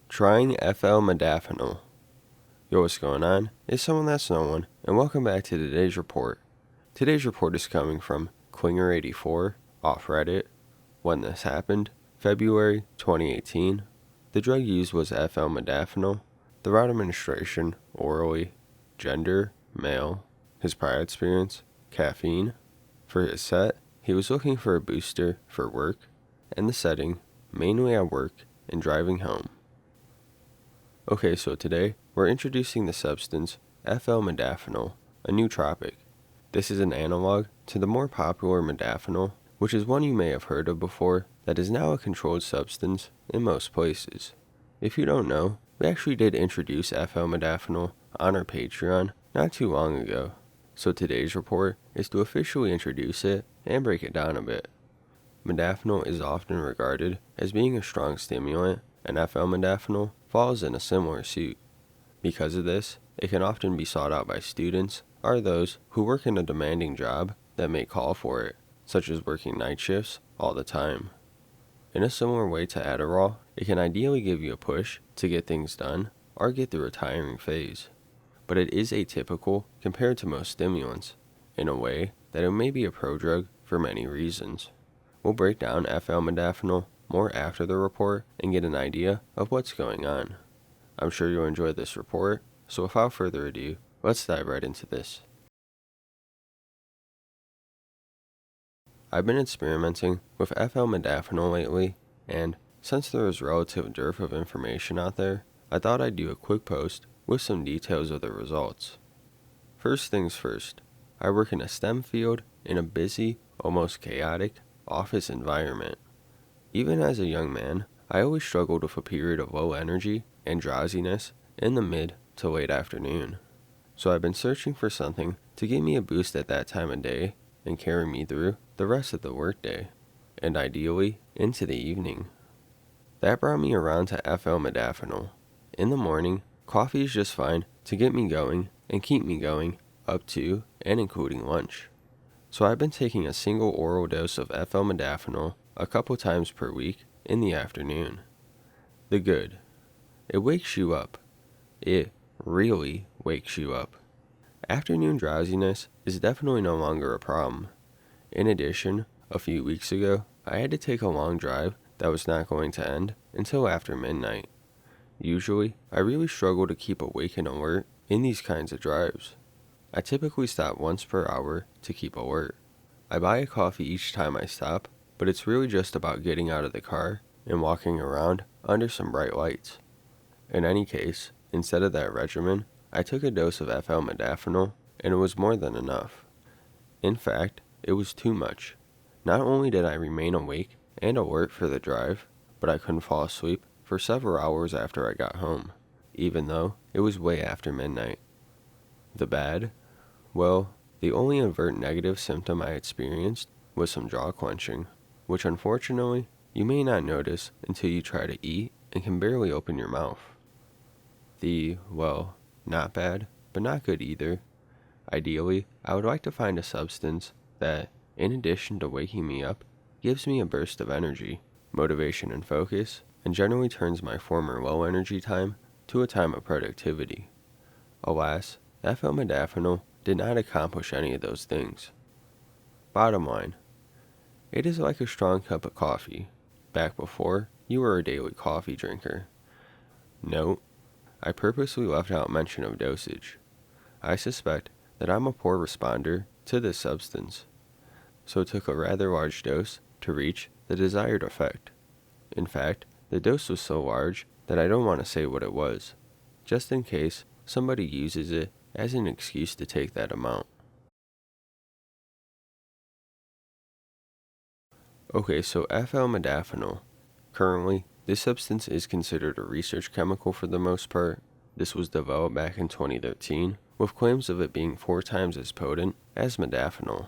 Trying Flmodafinil. Yo, what's going on? It's someone that's no one, and welcome back to today's report. Today's report is coming from Klinger84 off Reddit. When this happened, February 2018. The drug used was Flmodafinil. The route administration, orally. Gender, male. His prior experience, caffeine. For his set, he was looking for a booster for work, and the setting, mainly at work and driving home. Okay, so today, we're introducing the substance Flmodafinil, a nootropic. This is an analog to the more popular modafinil, which is one you may have heard of before, that is now a controlled substance in most places. If you don't know, we actually did introduce Flmodafinil on our Patreon not too long ago, so today's report is to officially introduce it and break it down a bit. Modafinil is often regarded as being a strong stimulant, and Flmodafinil falls in a similar suit. Because of this, it can often be sought out by students or those who work in a demanding job that may call for it, such as working night shifts all the time. In a similar way to Adderall, it can ideally give you a push to get things done or get through a tiring phase. But it is atypical compared to most stimulants, in a way that it may be a prodrug for many reasons. We'll break down Flmodafinil more after the report and get an idea of what's going on. I'm sure you'll enjoy this report, so without further ado, let's dive right into this. I've been experimenting with Flmodafinil lately, and since there is relative dearth of information out there, I thought I'd do a quick post with some details of the results. First things first, I work in a STEM field in a busy, almost chaotic office environment. Even as a young man, I always struggled with a period of low energy and drowsiness in the mid to late afternoon. So I've been searching for something to give me a boost at that time of day and carry me through the rest of the workday, and ideally into the evening. That brought me around to Flmodafinil. In the morning, coffee is just fine to get me going and keep me going up to and including lunch. So I've been taking a single oral dose of Flmodafinil a couple times per week in the afternoon. The good. It wakes you up. It really wakes you up. Afternoon drowsiness is definitely no longer a problem. In addition, a few weeks ago, I had to take a long drive that was not going to end until after midnight. Usually, I really struggle to keep awake and alert in these kinds of drives. I typically stop once per hour to keep alert. I buy a coffee each time I stop, but it's really just about getting out of the car and walking around under some bright lights. In any case, instead of that regimen, I took a dose of Flmodafinil, and it was more than enough. In fact, it was too much. Not only did I remain awake and alert for the drive, but I couldn't fall asleep for several hours after I got home, even though it was way after midnight. The bad? Well, the only overt negative symptom I experienced was some jaw clenching, which unfortunately you may not notice until you try to eat and can barely open your mouth. Well, not bad, but not good either. Ideally, I would like to find a substance that, in addition to waking me up, gives me a burst of energy, motivation and focus, and generally turns my former low energy time to a time of productivity. Alas, Flmodafinil did not accomplish any of those things. Bottom line, it is like a strong cup of coffee, back before you were a daily coffee drinker. Note, I purposely left out mention of dosage. I suspect that I'm a poor responder to this substance, so it took a rather large dose to reach the desired effect. In fact, the dose was so large that I don't want to say what it was, just in case somebody uses it as an excuse to take that amount. Okay, so Flmodafinil. Currently, this substance is considered a research chemical for the most part. This was developed back in 2013, with claims of it being 4 times as potent as modafinil.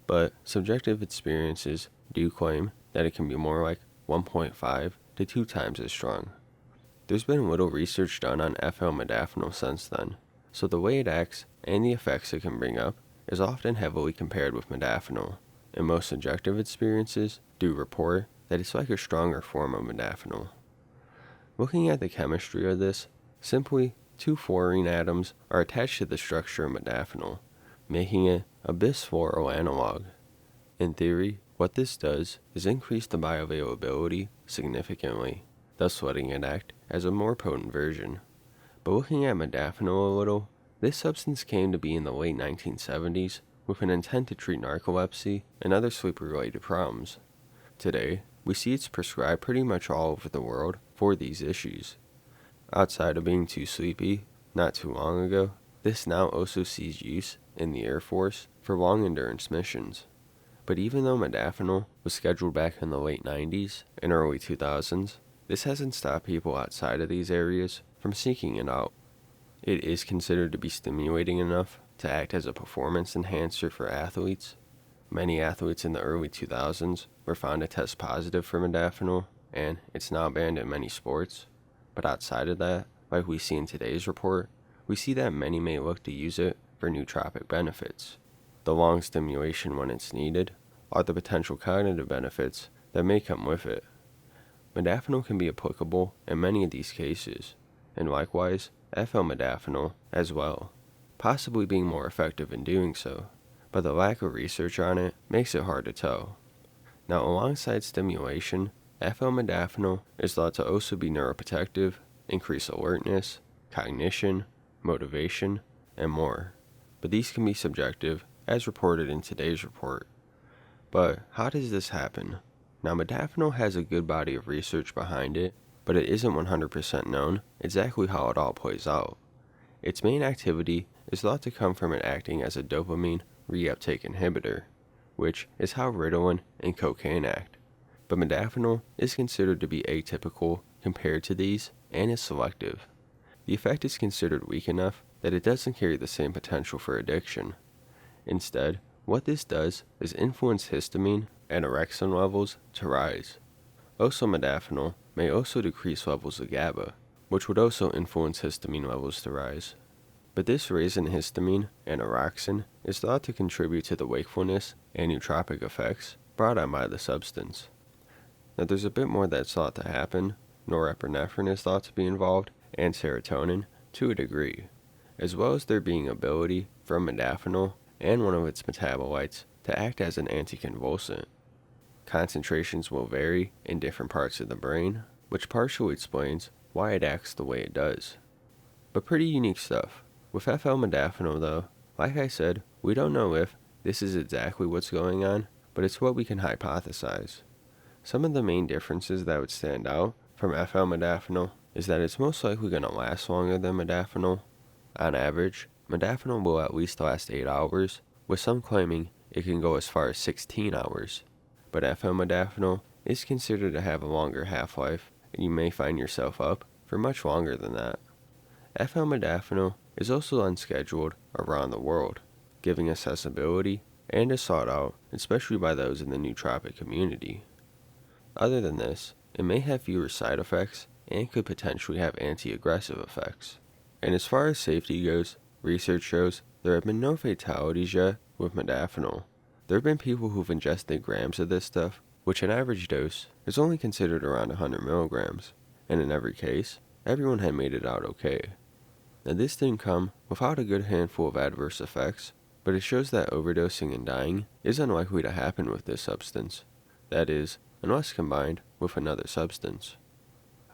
But subjective experiences do claim that it can be more like 1.5 to 2 times as strong. There's been little research done on Flmodafinil since then, so the way it acts and the effects it can bring up is often heavily compared with modafinil, and most subjective experiences do report that it's like a stronger form of modafinil. Looking at the chemistry of this, simply 2 fluorine atoms are attached to the structure of modafinil, making it a bisfluoro analog. In theory, what this does is increase the bioavailability significantly, thus letting it act as a more potent version. But looking at modafinil a little, this substance came to be in the late 1970s with an intent to treat narcolepsy and other sleep-related problems. Today, we see it's prescribed pretty much all over the world for these issues. Outside of being too sleepy, not too long ago, this now also sees use in the Air Force for long-endurance missions. But even though modafinil was scheduled back in the late 90s and early 2000s, this hasn't stopped people outside of these areas from seeking it out. It is considered to be stimulating enough to act as a performance enhancer for athletes. Many athletes in the early 2000s were found to test positive for modafinil, and it's now banned in many sports. But outside of that, like we see in today's report, we see that many may look to use it for nootropic benefits. The long stimulation when it's needed are the potential cognitive benefits that may come with it. Modafinil can be applicable in many of these cases, and likewise, Flmodafinil as well, possibly being more effective in doing so, but the lack of research on it makes it hard to tell. Now, alongside stimulation, Flmodafinil is thought to also be neuroprotective, increase alertness, cognition, motivation, and more. But these can be subjective, as reported in today's report. But how does this happen? Now, modafinil has a good body of research behind it, but it isn't 100% known exactly how it all plays out. Its main activity is thought to come from it acting as a dopamine reuptake inhibitor, which is how Ritalin and cocaine act. But modafinil is considered to be atypical compared to these and is selective. The effect is considered weak enough that it doesn't carry the same potential for addiction. Instead, what this does is influence histamine and orexin levels to rise. Also, modafinil may also decrease levels of GABA, which would also influence histamine levels to rise. But this raise in histamine and orexin is thought to contribute to the wakefulness and nootropic effects brought on by the substance. Now, there's a bit more that's thought to happen. Norepinephrine is thought to be involved, and serotonin to a degree, as well as there being ability from modafinil and one of its metabolites to act as an anticonvulsant. Concentrations will vary in different parts of the brain, which partially explains why it acts the way it does. But pretty unique stuff. With Flmodafinil though, like I said, we don't know if this is exactly what's going on, but it's what we can hypothesize. Some of the main differences that would stand out from Flmodafinil is that it's most likely going to last longer than modafinil. On average, modafinil will at least last 8 hours, with some claiming it can go as far as 16 hours. But Flmodafinil is considered to have a longer half-life, and you may find yourself up for much longer than that. Flmodafinil is also unscheduled around the world, giving accessibility and is sought out, especially by those in the nootropic community. Other than this, it may have fewer side effects and could potentially have anti-aggressive effects. And as far as safety goes, research shows there have been no fatalities yet with modafinil. There have been people who've ingested grams of this stuff, which an average dose is only considered around 100 milligrams, and in every case, everyone had made it out okay. Now, this didn't come without a good handful of adverse effects, but it shows that overdosing and dying is unlikely to happen with this substance. That is, unless combined with another substance.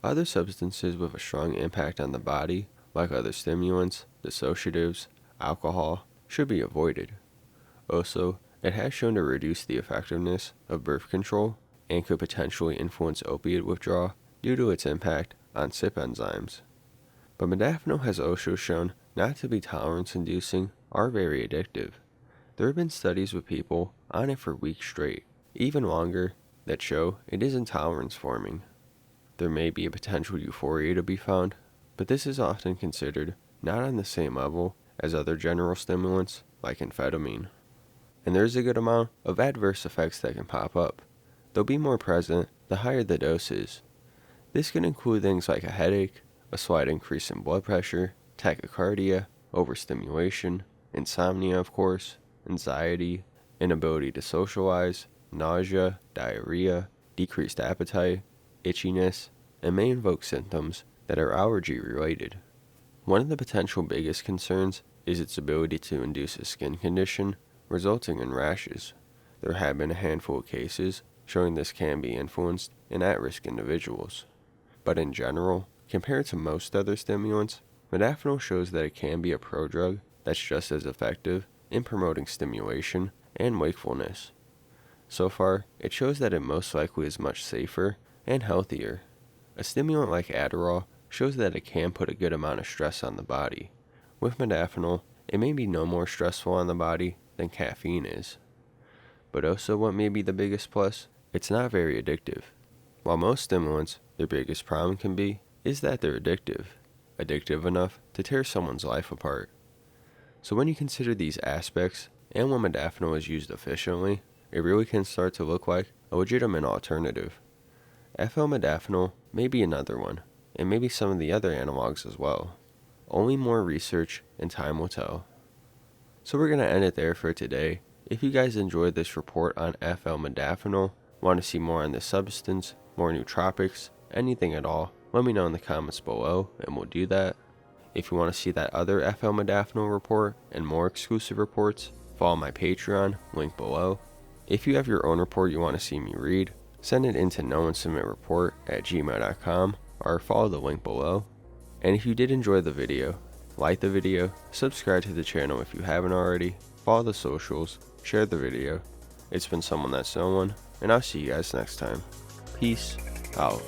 Other substances with a strong impact on the body, like other stimulants, dissociatives, alcohol, should be avoided. Also, it has shown to reduce the effectiveness of birth control and could potentially influence opiate withdrawal due to its impact on CYP enzymes. But modafinil has also shown not to be tolerance-inducing or very addictive. There have been studies with people on it for weeks straight, even longer, that show it isn't tolerance-forming. There may be a potential euphoria to be found, but this is often considered not on the same level as other general stimulants like amphetamine. And there's a good amount of adverse effects that can pop up. They'll be more present the higher the dose is. This can include things like a headache, a slight increase in blood pressure, tachycardia, overstimulation, insomnia of course, anxiety, inability to socialize, nausea, diarrhea, decreased appetite, itchiness, and may invoke symptoms that are allergy related. One of the potential biggest concerns is its ability to induce a skin condition, resulting in rashes. There have been a handful of cases showing this can be influenced in at-risk individuals. But in general, compared to most other stimulants, modafinil shows that it can be a prodrug that's just as effective in promoting stimulation and wakefulness. So far, it shows that it most likely is much safer and healthier. A stimulant like Adderall shows that it can put a good amount of stress on the body. With modafinil, it may be no more stressful on the body than caffeine is. But also what may be the biggest plus, it's not very addictive. While most stimulants, their biggest problem can be, is that they're addictive enough to tear someone's life apart. So when you consider these aspects, and when modafinil is used efficiently, it really can start to look like a legitimate alternative. Flmodafinil may be another one, and maybe some of the other analogs as well. Only more research and time will tell. So we're going to end it there for today. If you guys enjoyed this report on Flmodafinil, want to see more on this substance, more nootropics, anything at all, let me know in the comments below and we'll do that. If you want to see that other Flmodafinil report and more exclusive reports, follow my Patreon, link below. If you have your own report you want to see me read, send it into NoOneSubmitReport@gmail.com or follow the link below. And if you did enjoy the video, like the video, subscribe to the channel if you haven't already, follow the socials, share the video. It's been someone that's no one, and I'll see you guys next time. Peace out.